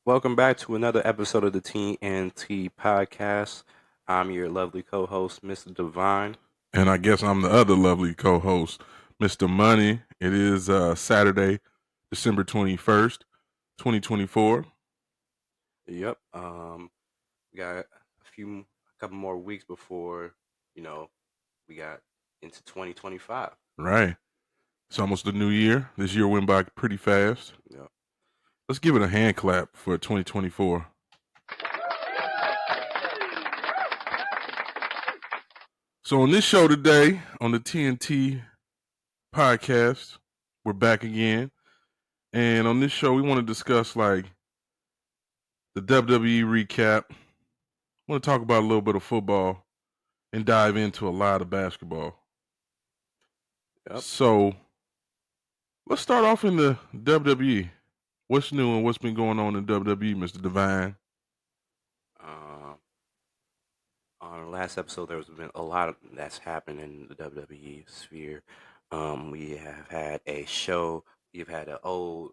Welcome back to another episode of the TNT podcast. I'm your lovely co-host, Mr. Divine. And I guess I'm the other lovely co-host, Mr. Money. It is Saturday, December 21st, 2024. Yep. We got a couple more weeks before we got into 2025. Right. It's almost the new year. This year went by pretty fast. Yep. Let's give it a hand clap for 2024. So on this show today, on the TNT podcast, we're back again. And on this show, we want to discuss like the WWE recap. We want to talk about a little bit of football and dive into a lot of basketball. Yep. So let's start off in the WWE. What's new and what's been going on in WWE, Mr. Divine? Um, on the last episode, there's been a lot that's happened in the WWE sphere. We have had a show. We've had an old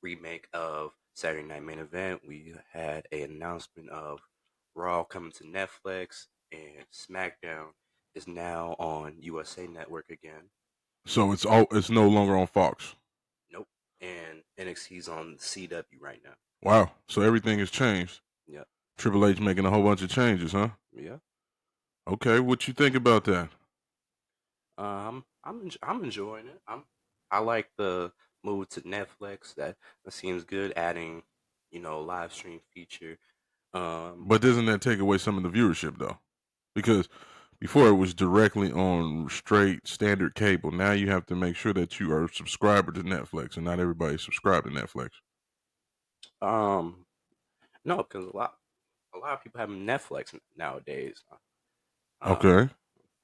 remake of Saturday Night Main Event. We had an announcement of Raw coming to Netflix, and SmackDown is now on USA Network again. So it's no longer on Fox. Nope. And NXT's on CW right now. Wow. So everything has changed. Yep. Triple H making a whole bunch of changes, huh? Yeah. Okay. What you think about that? I'm enjoying it. I like the move to Netflix. That seems good. Adding, live stream feature. But doesn't that take away some of the viewership though? Because before it was directly on straight standard cable. Now you have to make sure that you are a subscriber to Netflix, and not everybody's subscribed to Netflix. Um, no, because a lot of people have Netflix nowadays. Um, Okay.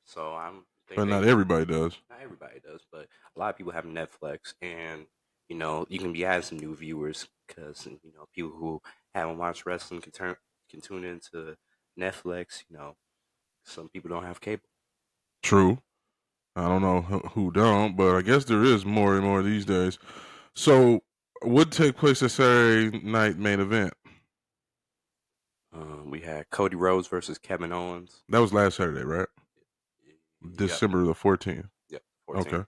so I'm think But they not everybody does. not everybody does, but a lot of people have Netflix, and you can be adding some new viewers because people who haven't watched wrestling can tune into Netflix. Some people don't have cable. True. I don't know who don't, but I guess there is more and more these days. So, what took place at Saturday night main event? We had Cody Rhodes versus Kevin Owens. That was last Saturday, right? Yep, December the 14th. yep, 14. Okay.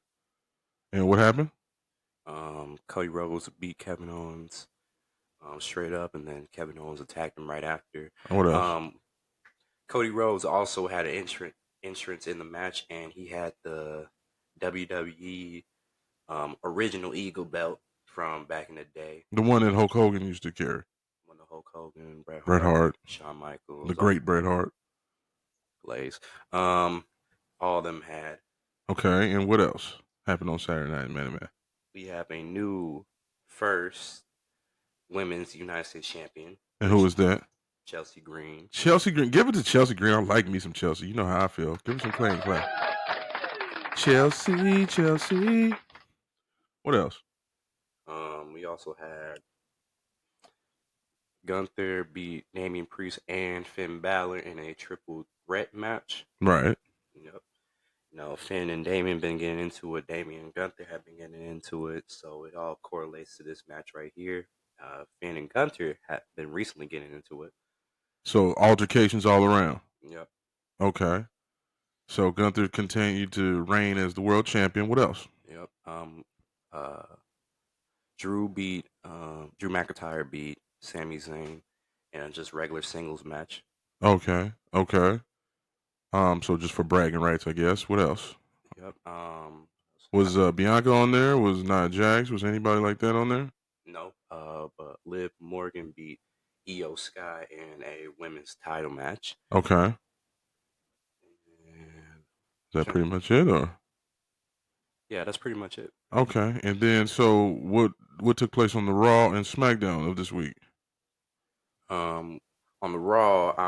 And what happened? Cody Rhodes beat Kevin Owens straight up, and then Kevin Owens attacked him right after. And what else? Cody Rhodes also had an entrance in the match, and he had the WWE original Eagle belt from back in the day The one that Hulk Hogan used to carry. when the Hulk Hogan, Bret Bret Hart, Hart, Shawn the Michaels, all great Bret Hart. Blaze, all of them had. Okay. And what else happened on Saturday night main event? We have a new first women's United States champion, And who which was that? Chelsea Green. Chelsea Green. Give it to Chelsea Green. I like me some Chelsea. You know how I feel. Give her some playing clap. Chelsea, Chelsea. What else? We also had Gunther beat Damian Priest and Finn Balor in a triple threat match. Right. Yep. Finn and Damian been getting into it. Damian and Gunther have been getting into it, so it all correlates to this match right here. Finn and Gunther have been recently getting into it. So altercations all around. Yep. Okay. So Gunther continued to reign as the world champion. What else? Yep. Uh, Drew McIntyre beat Sami Zayn in a just regular singles match. Okay. Okay. So just for bragging rights, I guess. What else? Yep. Was Bianca on there? Was Nia Jax? Was anybody like that on there? No. But Liv Morgan beat Io Sky in a women's title match. Okay. And Is that pretty much it, or? yeah, that's pretty much it. Okay. And then, so what took place on the Raw and SmackDown of this week? On the Raw, I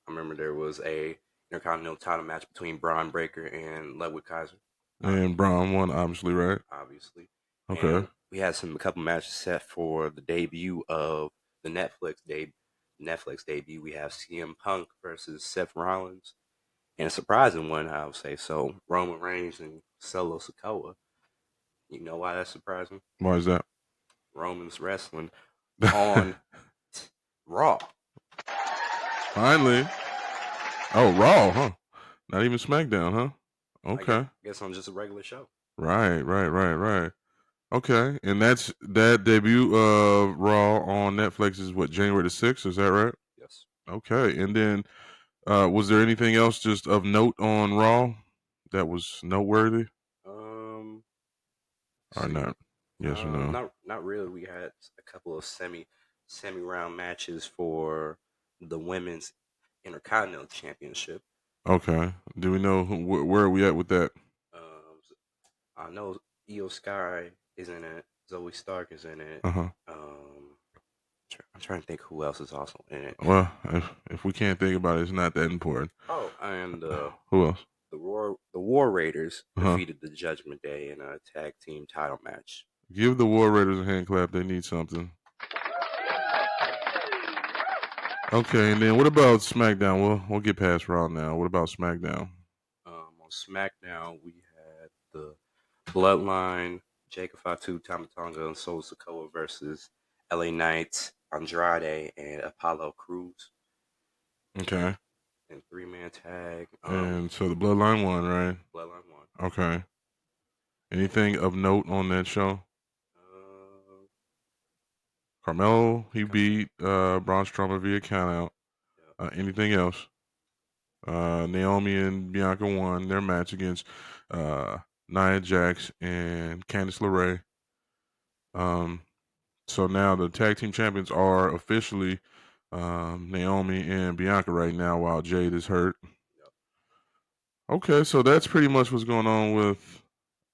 remember there was a Intercontinental title match between Braun Breaker and Ludwig Kaiser. And Braun won, obviously, right? Obviously. Okay. And we had a couple matches set for the debut of the Netflix debut. We have CM Punk versus Seth Rollins, and a surprising one, I would say. So Roman Reigns and Solo Sikoa. You know why that's surprising? Why is that? Roman's wrestling on Raw. Finally. Oh, Raw, huh? Not even SmackDown, huh? I guess, Okay. guess on just a regular show. Right. Okay, and that debut of Raw on Netflix is what, January the 6th, is that right? Yes. Okay, and then was there anything else just of note on Raw that was noteworthy Um, or see, not? Yes or no? not really. We had a couple of semi round matches for the women's Intercontinental Championship. Okay. Do we know where are we at with that? Um, I know Io Sky is in it. Zoe Stark is in it. Uh huh. I'm trying to think who else is also in it. Well, if we can't think about it, it's not that important. Oh, and Who else? the War Raiders Uh huh. defeated the Judgment Day in a tag team title match. Give the War Raiders a hand clap. They need something. Okay, and then what about SmackDown? We'll get past Raw now. What about SmackDown? On SmackDown, we had the Bloodline, Jacob Fatu, Tama Tonga, and Solo Sikoa versus LA Knight, Andrade, and Apollo Cruz Okay, in 3-man tag. and so the Bloodline won, right? Bloodline won. Okay. Anything of note on that show? Uh, Carmelo, he come, beat Braun Strowman via countout. yeah, Anything else? Naomi and Bianca won their match against uh, Nia Jax and Candice LeRae. Um, so now the tag team champions are officially Naomi and Bianca right now, while Jade is hurt. yeah. Okay, so that's pretty much what's going on with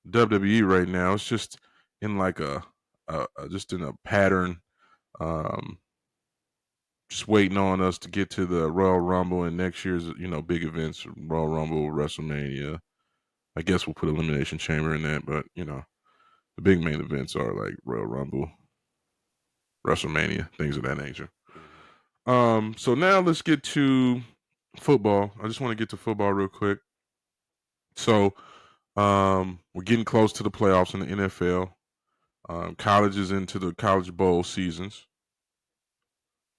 WWE right now. It's just in like just in a pattern, um, just waiting on us to get to the Royal Rumble and next year's big events, Royal Rumble, WrestleMania. I guess we'll put Elimination Chamber in that, but the big main events are like Royal Rumble, WrestleMania, things of that nature. Mm-hmm. So now let's get to football. I just want to get to football real quick. So we're getting close to the playoffs in the NFL. College is into the college bowl seasons.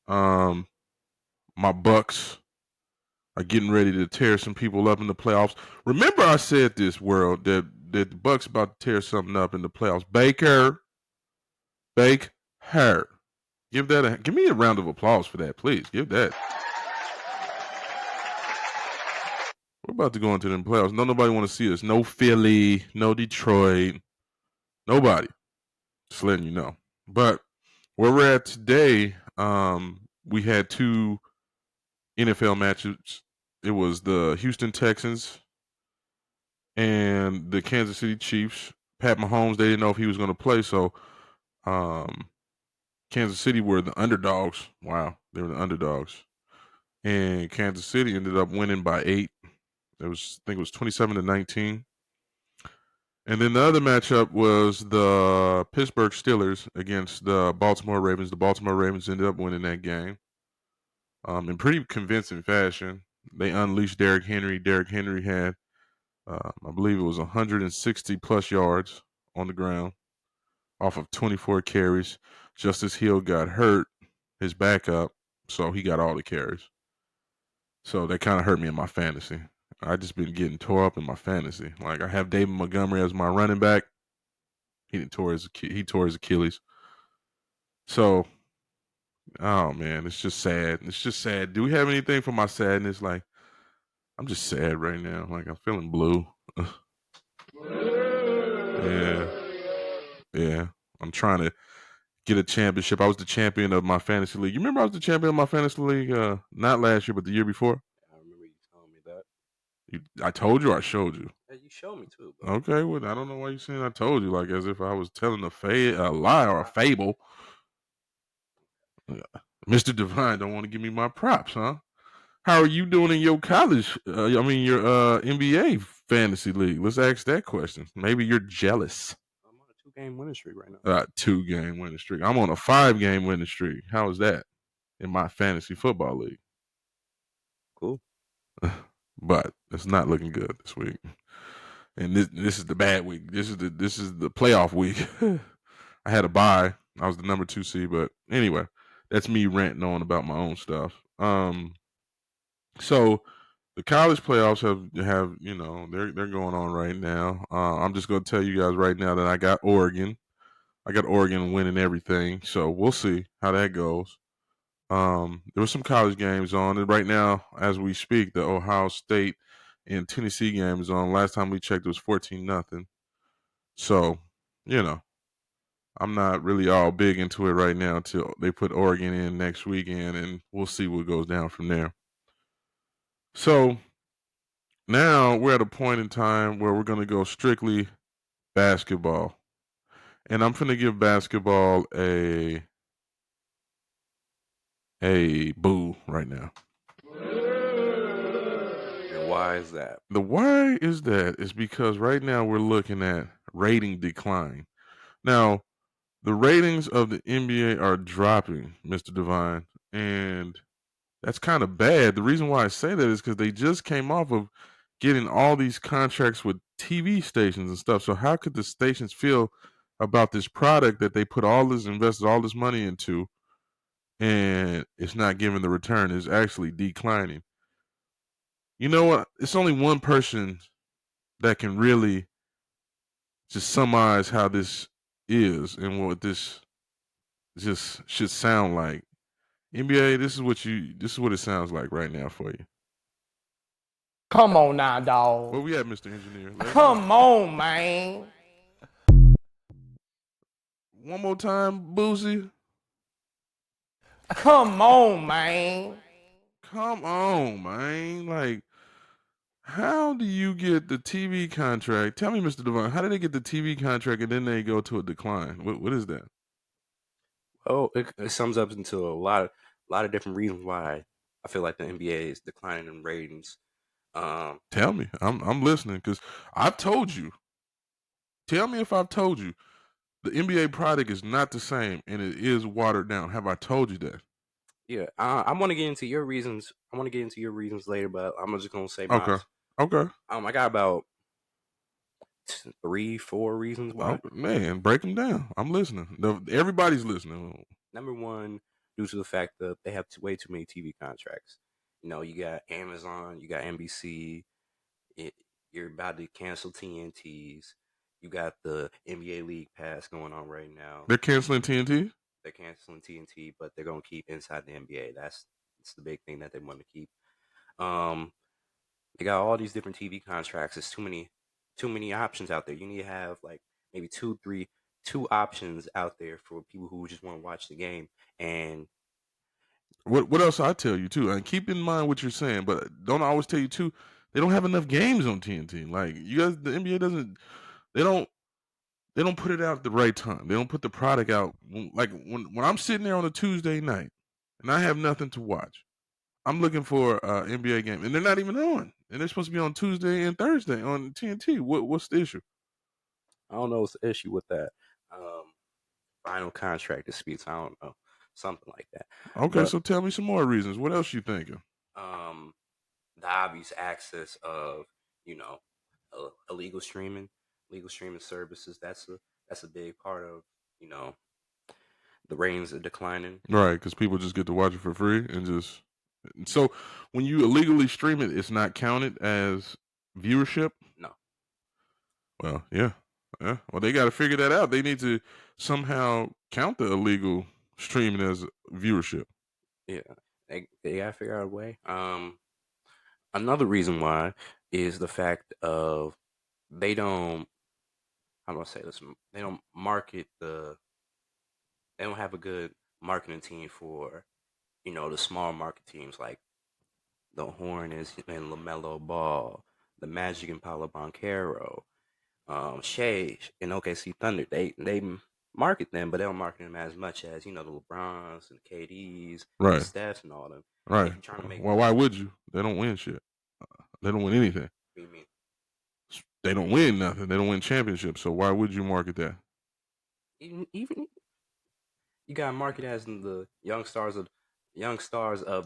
Um, my Bucks are getting ready to tear some people up in the playoffs. Remember, I said this, world, that the Bucks about to tear something up in the playoffs. Bake her. Give me a round of applause for that, please. Give that. We're about to go into them playoffs. No, nobody want to see us. No Philly, no Detroit, nobody. Just letting you know. But where we're at today, we had two NFL matches. It was the Houston Texans and the Kansas City Chiefs. Pat Mahomes, they didn't know if he was going to play, so um, Kansas City were the underdogs. Wow, they were the underdogs, and Kansas City ended up winning by 8. I think it was 27-19. And then the other matchup was the Pittsburgh Steelers against the Baltimore Ravens. The Baltimore Ravens ended up winning that game in pretty convincing fashion. They unleashed Derrick Henry. Derrick Henry had, I believe it was 160 plus yards on the ground off of 24 carries. Justice Hill got hurt, his backup, so he got all the carries. So that kind of hurt me in my fantasy. I just been getting tore up in my fantasy. Like I have David Montgomery as my running back. He tore his Achilles. So, oh man, it's just sad. It's just sad. Do we have anything for my sadness? Like I'm just sad right now. Like I'm feeling blue. Yeah, yeah. I'm trying to get a championship. I was the champion of my fantasy league. You remember I was the champion of my fantasy league? Not last year, but the year before. I remember you telling me that. I told you. I showed you. Yeah, you showed me too, but Okay, well, I don't know why you're saying I told you, like as if I was telling a lie or a fable. Mr. Divine don't want to give me my props, huh? How are you doing in your college? Your NBA fantasy league. Let's ask that question. Maybe you're jealous. I'm on a 2-game winning streak right now. 2-game winning streak. I'm on a 5-game winning streak. How is that in my fantasy football league? Cool. But it's not looking good this week. And this is the bad week. This is the playoff week. I had a bye. I was the number 2 seed, but anyway, that's me ranting on about my own stuff. So the college playoffs have they're going on right now. I'm just going to tell you guys right now that I got Oregon. I got Oregon winning everything. So we'll see how that goes. There were some college games on, and right now, as we speak, the Ohio State and Tennessee game is on. Last time we checked, it was 14-0. So, you know, I'm not really all big into it right now until they put Oregon in next weekend, and we'll see what goes down from there. So now we're at a point in time where we're going to go strictly basketball, and I'm going to give basketball a boo right now. And why is that? The why is that is because right now we're looking at rating decline. Now, the ratings of the NBA are dropping, Mr. Divine, and that's kind of bad. The reason why I say that is because they just came off of getting all these contracts with TV stations and stuff. So how could the stations feel about this product that they put all this invested all this money into and it's not giving the return? It's actually declining. You know what? It's only one person that can really just summarize how this is and what this just should sound like. NBA, this is what it sounds like right now for you. Come on now, dog. Where we at, Mr. Engineer? Let us know. Come on, man. One more time, Boozy. Come on, man. Come on, man. Like, how do you get the TV contract? Tell me, Mr. Devon, how did they get the TV contract and then they go to a decline? What is that? Oh, it sums up into a lot of different reasons why I feel like the NBA is declining in ratings. Um, Tell me. I'm listening because I've told you. Tell me if I've told you. The NBA product is not the same and it is watered down. Have I told you that? yeah, I want to get into your reasons. I want to get into your reasons later, but I'm just gonna say mine. Okay. Okay. I got about three, four reasons Oh, why. man, break them down. I'm listening. Everybody's listening. Number one, due to the fact that they have way too many TV contracts. You got Amazon, you got NBC. It, you're about to cancel TNTs. You got the NBA League Pass going on right now. They're canceling TNT? They're canceling TNT, but they're gonna keep inside the NBA. That's the big thing that they want to keep. Um, they got all these different TV contracts. It's too many options out there. You need to have like maybe two options out there for people who just want to watch the game. And What else I tell you too? And keep in mind what you're saying, but don't I always tell you too, they don't have enough games on TNT. Like you guys the NBA doesn't they don't they don't put it out at the right time. They don't put the product out like when I'm sitting there on a Tuesday night and I have nothing to watch. I'm looking for a NBA game and they're not even on. And they're supposed to be on Tuesday and Thursday on TNT. What's the issue? I don't know what's the issue with that. Um, Final contract disputes. I don't know, something like that. Okay, But so tell me some more reasons. What else you thinking? um, the obvious access of you know illegal streaming, legal streaming services. That's a big part of you know the ratings are declining. Right, because people just get to watch it for free and just. So when you illegally stream it, it's not counted as viewership. No, Well, yeah, yeah. Well, they got to figure that out. They need to somehow count the illegal streaming as viewership. yeah, they gotta figure out a way. Another reason why is the fact of they don't. How do I say this? They don't market the. They don't have a good marketing team for the small market teams like the Hornets and LaMelo Ball, the Magic and Paolo Banchero, Shea and OKC Thunder. They market them, but they don't market them as much as the LeBrons and KDs and the Right, Stephs and all them. And right. if you're trying to make Well, why would you? They don't win shit. They don't win anything. what do you mean? They don't win nothing. They don't win championships. So why would you market that? Even you got to market as in the young stars of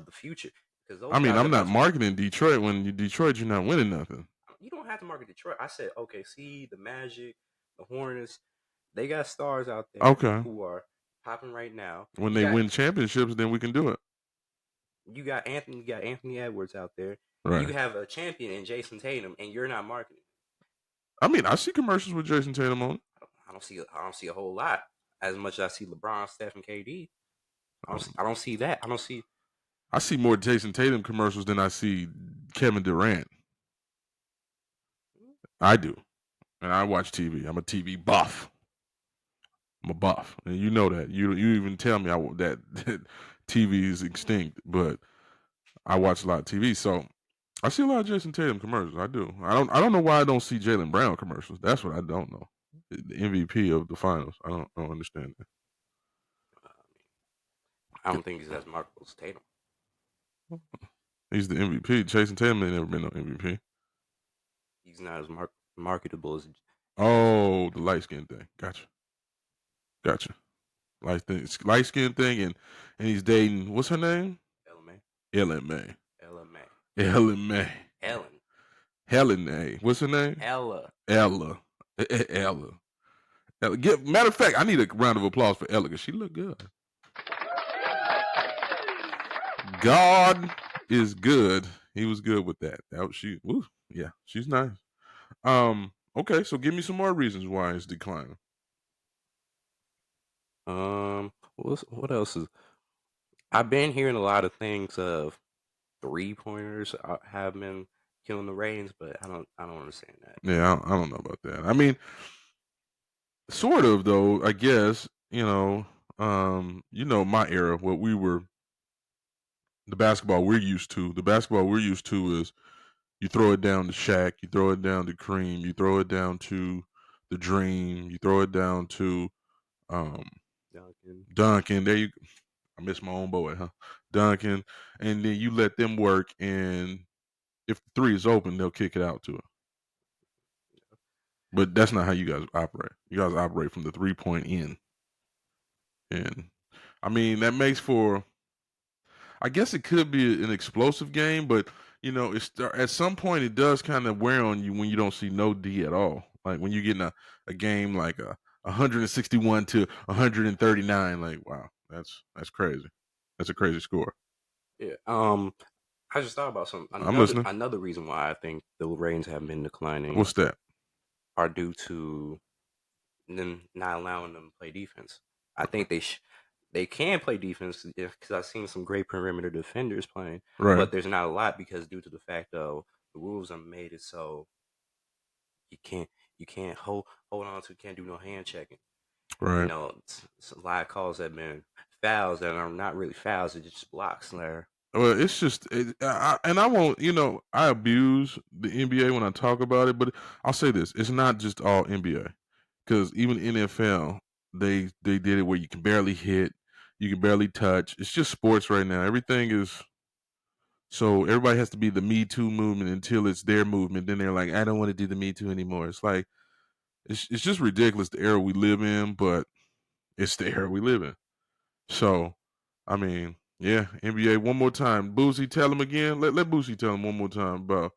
the future because I those mean, guys are I'm not about to. marketing Detroit when you Detroit, you're not winning nothing. You don't have to market Detroit. I said OKC, the Magic, the Hornets. They got stars out there Okay. who are popping right now. When they win championships, then we can do it. You got Anthony Edwards out there. Right. You have a champion in Jason Tatum, and you're not marketing. I mean, I see commercials with Jason Tatum on it. I don't see a whole lot as much as I see LeBron, Steph, and KD. I don't see that. I see more Jason Tatum commercials than I see Kevin Durant. I do, and I watch TV. I'm a TV buff. I'm a buff, and you know that. You even tell me that TV is extinct, but I watch a lot of TV, so I see a lot of Jason Tatum commercials. I do. I don't know why I don't see Jaylen Brown commercials. That's what I don't know. The MVP of the finals. I don't understand that. I don't think he's as marketable as Tatum. He's the MVP. Jason Tatum ain't never been no MVP. He's not as marketable as. Oh, the light skin thing. Gotcha. Light skin thing, and he's dating. What's her name? Ellen May. Helen A. What's her name? Ella. Matter of fact, I need a round of applause for Ella because she looked good. God is good. He was good with that. Yeah, she's nice. Okay, so give me some more reasons why it's declining. What else is? I've been hearing a lot of things of 3-pointers have been killing the ratings, but I don't understand that. Yeah, I don't know about that. I mean, sort of though. I guess my era, what we were, the basketball we're used to. The basketball we're used to is you throw it down to Shaq, you throw it down to Cream, you throw it down to the Dream, you throw it down to Duncan. There you. I miss my own boy, huh? Duncan, and then you let them work, and if the three is open, they'll kick it out to it. But that's not how you guys operate. You guys operate from the 3-point in. And I mean, that makes for, I guess it could be an explosive game, but at some point it does kind of wear on you when you don't see no D at all. Like when you get in a game like a 161 to 139, like wow, that's crazy. That's a crazy score. Yeah. I just thought about something. I'm listening. Another reason why I think the ratings have been declining. What's that? Are due to them not allowing them to play defense. I think they can play defense because I've seen some great perimeter defenders playing, right. But there's not a lot because due to the fact of the rules are made it so you can't hold on to, can't do no hand checking. Right. It's a lot of calls that have been fouls that are not really fouls; it's just blocks there. Well, it's just, and I won't, I abuse the NBA when I talk about it, but I'll say this: it's not just all NBA, because even NFL, they did it where you can barely hit, you can barely touch. It's just sports right now. Everything is, so everybody has to be the Me Too movement until it's their movement. Then they're like, I don't want to do the Me Too anymore. It's like, it's just ridiculous the era we live in, but it's the era we live in. So, I mean. Yeah, NBA one more time. Boosie, tell him again. Let Boosie tell him one more time about,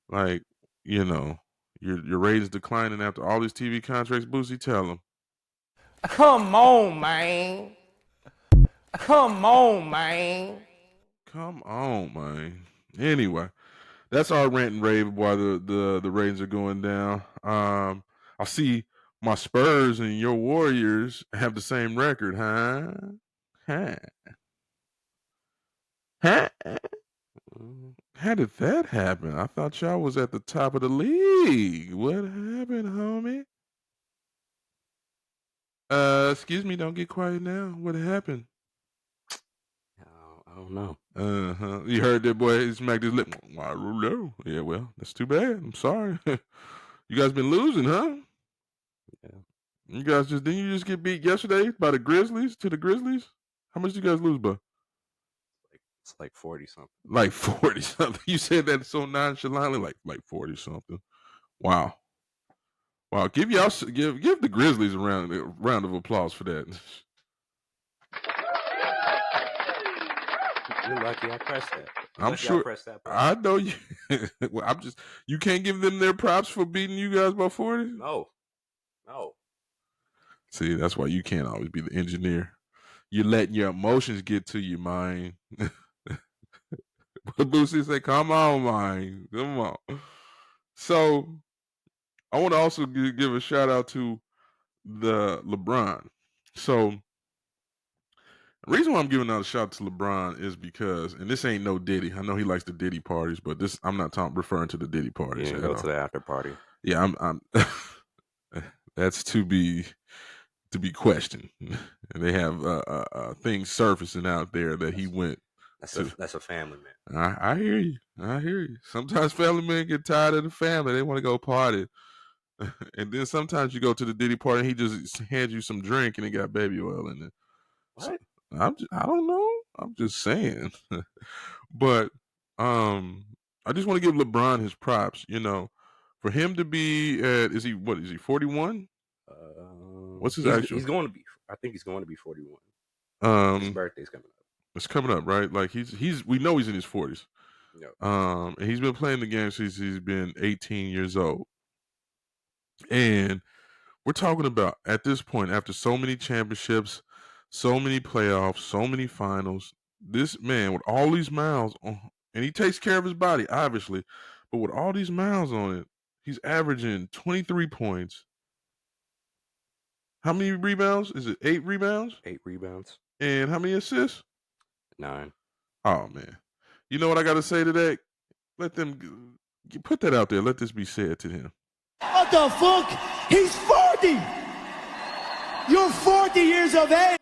like, your ratings declining after all these TV contracts. Boosie, tell him. Come on, man. Come on, man. Come on, man. Anyway, that's our rant and rave while the ratings are going down. I see my Spurs and your Warriors have the same record, huh? How did that happen? I thought y'all was at the top of the league. What happened, homie? Excuse me, don't get quiet now. What happened? I don't know. You heard that boy? He smacked his lip. I don't know. Yeah, well, that's too bad. I'm sorry. You guys been losing, huh? Yeah. You guys didn't you just get beat yesterday by the Grizzlies to the Grizzlies? How much did you guys lose by? It's like 40 something. Like 40 something. You said that so nonchalantly, like 40 something. Wow. Wow. Give the Grizzlies a round of applause for that. You're lucky I pressed that. I'm sure. I know you. Well, you can't give them their props for beating you guys by 40? No. See, that's why you can't always be the engineer. You're letting your emotions get to you, man. But Lucy said, "Come on, man, come on." So I want to also give a shout out to the LeBron. So the reason why I'm giving out a shout out to LeBron is because, and this ain't no Diddy. I know he likes the Diddy parties, but this I'm not referring to the Diddy You parties didn't at go to all. the after party. Yeah, I'm that's to be questioned. And they have things surfacing out there that he That's went to. that's a family man. I hear you. I hear you. Sometimes family men get tired of the family. They want to go party. And then sometimes you go to the Diddy party and he just hands you some drink and it got baby oil in it. So What? I don't know. I'm just saying. But I just want to give LeBron his props, for him to be at is he 41? What's his actual He's going to be. I think he's going to be 41. His um birthday's coming up. it's coming up, right? Like he's we know he's in his 40s. Yep. And he's been playing the game since he's been 18 years old. And we're talking about at this point, after so many championships, so many playoffs, so many finals, this man with all these miles on, and he takes care of his body, obviously, but with all these miles on it, he's averaging 23 points. How many rebounds? Is it 8 rebounds? 8 rebounds. And how many assists? 9. Oh, man. You know what I got to say to that? Let them put that out there. Let this be said to him. What the fuck? He's 40! You're 40 years of age!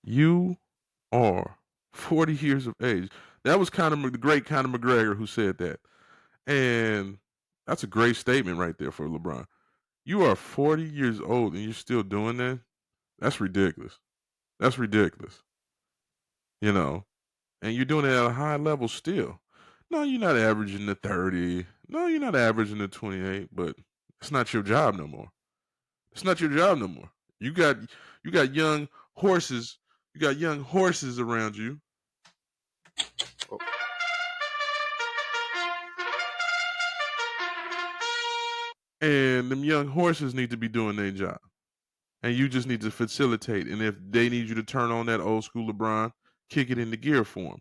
You are 40 years of age. That was the great Conor McGregor who said that. And that's a great statement right there for LeBron. You are 40 years old and you're still doing that? That's ridiculous. That's ridiculous. And you're doing it at a high level still. No, you're not averaging the 30. No, you're not averaging the 28, but it's not your job no more. It's not your job no more. You got young horses. You got young horses around you. Oh, And them young horses need to be doing their job. And you just need to facilitate. And if they need you to turn on that old school LeBron, kick it into gear for them.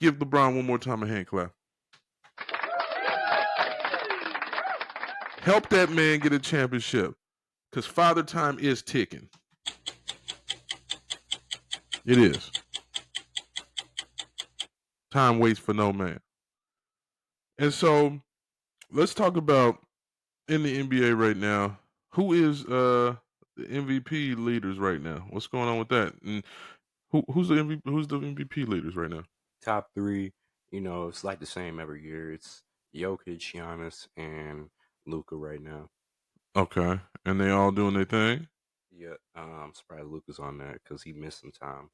Give LeBron one more time a hand clap. Help that man get a championship. Because father time is ticking. It is. Time waits for no man. And so let's talk about in the NBA right now, who is the MVP leaders right now? What's going on with that? And who's the MVP leaders right now? top 3. It's like the same every year. It's Jokic, Giannis, and Luca right now. Okay. And they all doing their thing? Yeah. I'm surprised Luca's on there because he missed some time.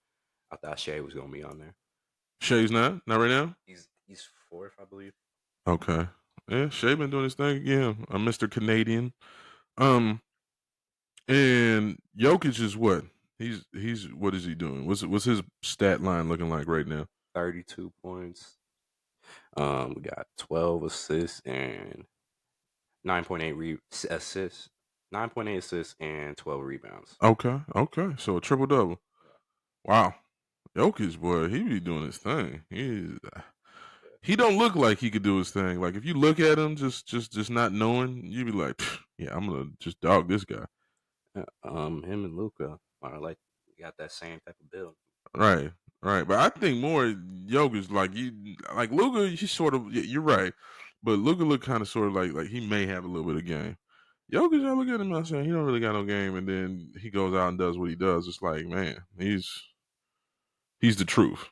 I thought Shea was gonna be on there. Shay's not? Not right now? He's 4th, I believe. Okay. Yeah, Shay been doing his thing again. Mr. Canadian. Um, and Jokic is what? He's what is he doing? What's his stat line looking like right now? 32 points. We got 12 assists and 9.8 assists. 9.8 assists and 12 rebounds. Okay. So a triple double. Wow. Jokic, boy, he be doing his thing. He don't look like he could do his thing. Like if you look at him, just not knowing, you be like, yeah, I'm gonna just dog this guy. Him and Luca are like got that same type of build. Right, right. But I think more Jokic like Luka. He's sort of you're right, but Luka look kind of sort of like he may have a little bit of game. Jokic, I look at him and I say he don't really got no game, and then he goes out and does what he does. It's like man, he's the truth.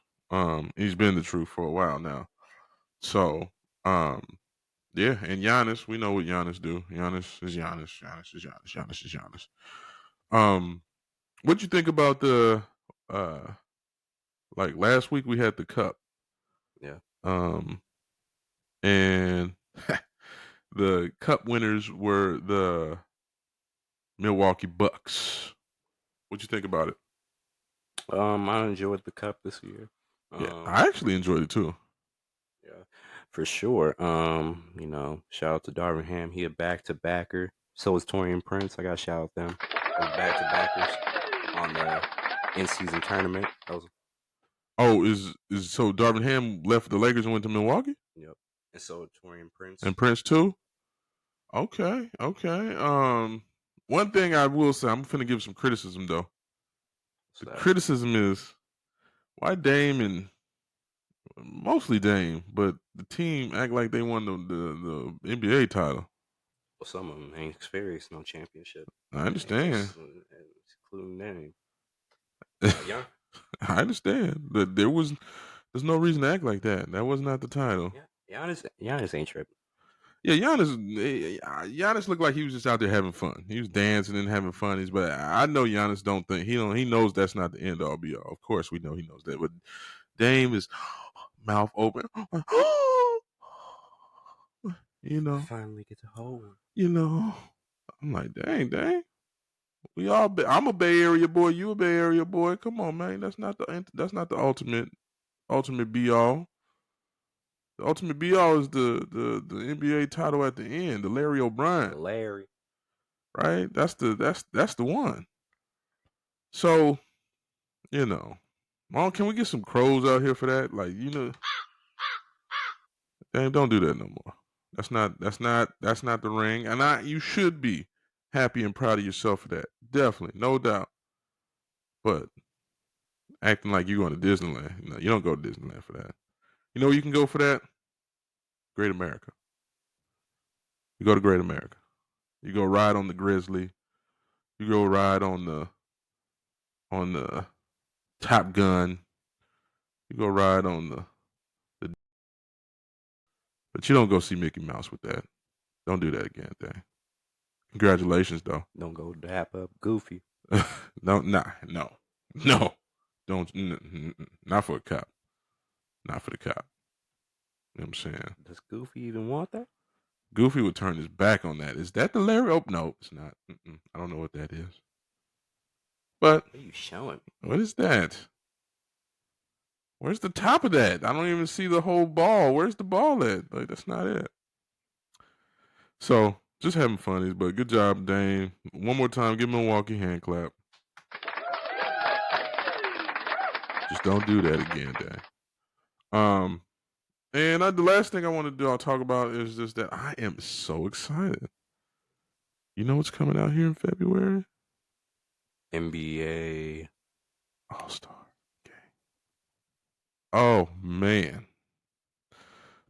He's been the truth for a while now. So, yeah, and Giannis, we know what Giannis do. Giannis is Giannis. Giannis is Giannis. Giannis is Giannis. What you think about the like last week we had the cup, Yeah. um, and the cup winners were the Milwaukee Bucks. What you think about it? I enjoyed the cup this year. Yeah, I actually enjoyed it too. Yeah, for sure. Shout out to Darvin Ham. He a back-to-backer. So is Torian Prince. I got to shout out them. Those back-to-backers on the in-season tournament. Those, Oh, is so Darvin Ham left the Lakers and went to Milwaukee, yep. And so Torian Prince. and Prince too. Okay, okay. One thing I will say, I'm finna give some criticism though. What's The that? criticism is why Dame and mostly Dame, but the team act like they won the NBA title. Well, some of them ain't experienced no championship, I and understand. most, including name. Yeah, I understand that there's no reason to act like that. That was not the title. yeah. Giannis ain't tripping. Yeah, Giannis looked like he was just out there having fun. He was dancing and having fun. But I know Giannis don't think he knows that's not the end all be all. Of course, we know he knows that. But Dame is mouth open. you I know, finally get to hold one. you know. I'm like, dang. We all. I'm a Bay Area boy. You a Bay Area boy. Come on, man. That's not the ultimate be all. The ultimate be all is the NBA title at the end, the Larry O'Brien, Larry. right? That's the one. So can we get some crows out here for that? Like damn, don't do that no more. That's not the ring, and you should be happy and proud of yourself for that. Definitely, no doubt. But acting like you're going to Disneyland, you don't go to Disneyland for that. You know where you can go for that? Great America. You go to Great America. You go ride on the Grizzly. You go ride on the Top Gun. You go ride on the but you don't go see Mickey Mouse with that. Don't do that again, dang. Congratulations, though. Don't go dap up Goofy. No. Don't, not for a cop. Not for the cop. You know what I'm saying? Does Goofy even want that? Goofy would turn his back on that. Is that the Larry? Oh, no, it's not. I don't know what that is. But What are you showing me? what is that? Where's the top of that? I don't even see the whole ball. Where's the ball at? Like, that's not it. So, just having funnies, but good job, Dane. One more time, give Milwaukee hand clap. Just don't do that again, Dane. And the last thing I want to do, I'll talk about is just that I am so excited. You know what's coming out here in February? NBA All-Star game. Oh, man.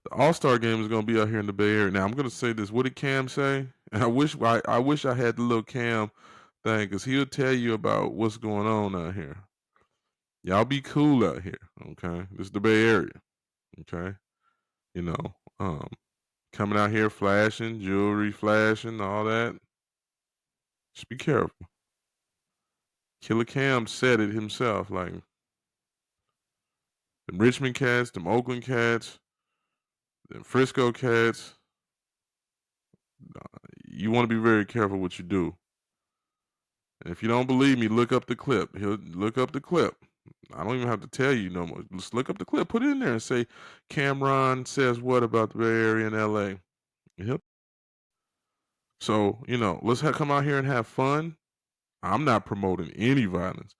The All-Star game is going to be out here in the Bay Area. Now, I'm going to say this. What did Cam say? And I wish I had the little Cam thing because he'll tell you about what's going on out here. Y'all be cool out here, okay? This is the Bay Area, okay? You know, coming out here flashing, jewelry flashing, all that. Just be careful. Killer Cam said it himself, like them Richmond cats, them Oakland cats, them Frisco cats. You want to be very careful what you do. And if you don't believe me, look up the clip. He'll look up the clip. I don't even have to tell you no more. Just look up the clip, put it in there, and say Cameron says what about the Bay Area and L.A. So let's come out here and have fun. I'm not promoting any violence.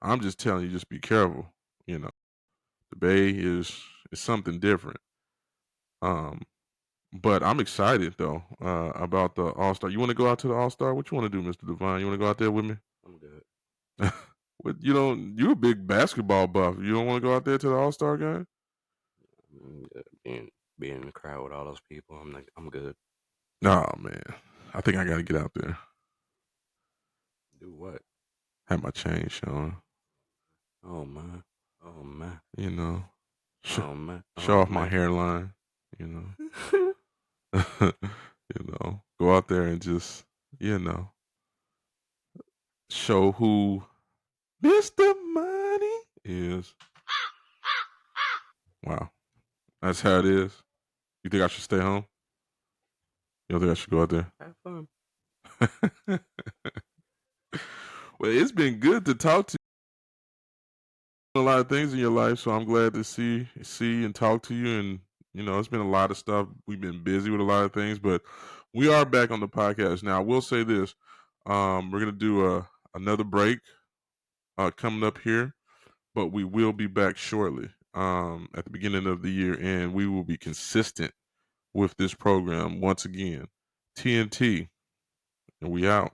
I'm just telling you, just be careful. The Bay is something different. Um, but I'm excited though about the All Star. You want to go out to the All Star? What you want to do, Mr. Devine? You want to go out there with me? I'm good. What you don't? You're a big basketball buff. You don't want to go out there to the All Star game? I'm good. Being in the crowd with all those people, I'm good. Oh man, I think I got to get out there. Do what? Have my chain showing. Oh man. Oh man. You know, Oh man. show Oh off my man. hairline. Go out there and just show who Mr. Money is. Wow, that's how it is. You think I should stay home? You don't think I should go out there? Have fun. Well, it's been good to talk to you. A lot of things in your life, so I'm glad to see and talk to you. And it's been a lot of stuff. We've been busy with a lot of things, but We are back on the podcast now. I will say this: we're gonna do another break coming up here, but we will be back shortly at the beginning of the year, and we will be consistent with this program once again. TNT, and we out.